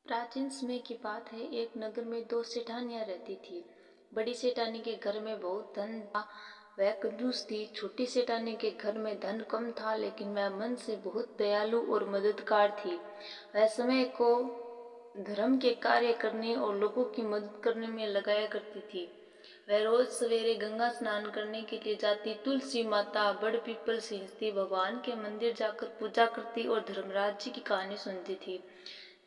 प्राचीन समय की बात है। एक नगर में दो सेठानियां रहती थी। बड़ी सेठानी के घर में बहुत धन था, वह कंजूस थी। छोटी सेठानी के घर में धन कम था, लेकिन वह मन से बहुत दयालु और मददगार थी। वह समय को धर्म के कार्य करने और लोगों की मदद करने में लगाया करती थी। वह रोज सवेरे गंगा स्नान करने के लिए जाती, तुलसी माता, बड़ पीपल सींचती, भगवान के मंदिर जाकर पूजा करती और धर्मराज जी की कहानी सुनती थी।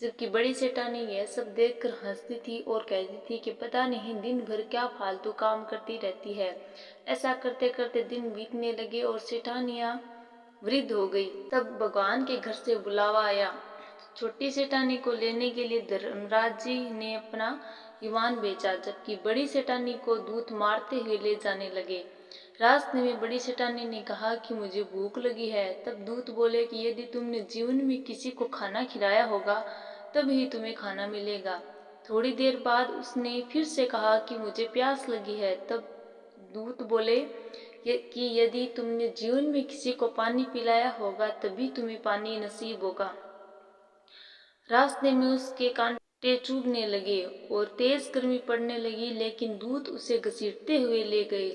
जबकि बड़ी सेठानी यह सब देखकर हंसती थी और कहती थी कि पता नहीं दिन भर क्या फालतू काम करती रहती है। ऐसा करते करते दिन बीतने लगे और सेठानियां वृद्ध हो गई। तब भगवान के घर से बुलावा आया। छोटी सेठानी को लेने के लिए धर्मराज जी ने अपना विमान भेजा, जबकि बड़ी सेठानी को दूत मारते हुए ले जाने लगे। रास्ते में बड़ी सेठानी ने कहा कि मुझे भूख लगी है। तब दूत बोले कि यदि तुमने जीवन में किसी को खाना खिलाया होगा तब ही तुम्हें खाना मिलेगा। थोड़ी देर बाद उसने फिर से कहा कि मुझे प्यास लगी है। तब दूत बोले कि यदि तुमने जीवन में किसी को पानी पिलाया होगा तभी तुम्हें पानी नसीब होगा। रास्ते में उसके कांटे चुभने लगे और तेज गर्मी पड़ने लगी, लेकिन दूत उसे घसीटते हुए ले गए।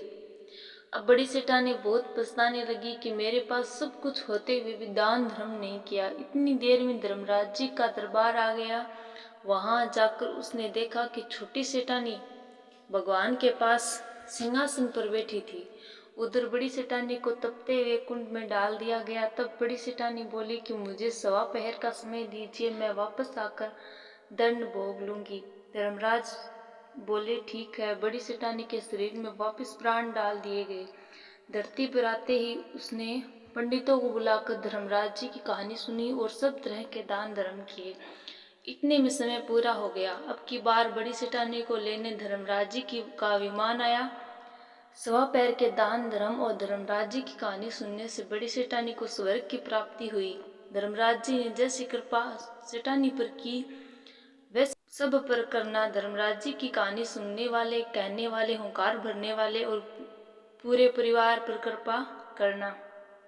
अब बड़ी सेठानी बहुत पछताने लगी कि मेरे पास सब कुछ होते हुए भी दान धर्म नहीं किया। इतनी देर में धर्मराज जी का दरबार आ गया। वहां जाकर उसने देखा कि छोटी सेठानी भगवान के पास सिंहासन पर बैठी थी। उधर बड़ी सेठानी को तपते हुए कुंड में डाल दिया गया। तब बड़ी सेठानी बोली कि मुझे सवा पहर का समय दीजिए, मैं वापस आकर दंड भोग लूंगी। धर्मराज बोले ठीक है। बड़ी सेठानी के शरीर में वापस प्राण डाल दिए गए। धरती पर आते ही उसने पंडितों को बुलाकर धर्मराज जी की कहानी सुनी और सब तरह के दान धर्म किए। इतने में समय पूरा हो गया। अब की बार बड़ी सेठानी को लेने धर्मराज जी का विमान आया। सवा पैर के दान धर्म और धर्मराज जी की कहानी सुनने से बड़ी सेठानी को स्वर्ग की प्राप्ति हुई। धर्मराज जी ने जैसी कृपा सेठानी पर की वैसे सब पर करना। धर्मराज जी की कहानी सुनने वाले, कहने वाले, हुंकार भरने वाले और पूरे परिवार पर कृपा करना।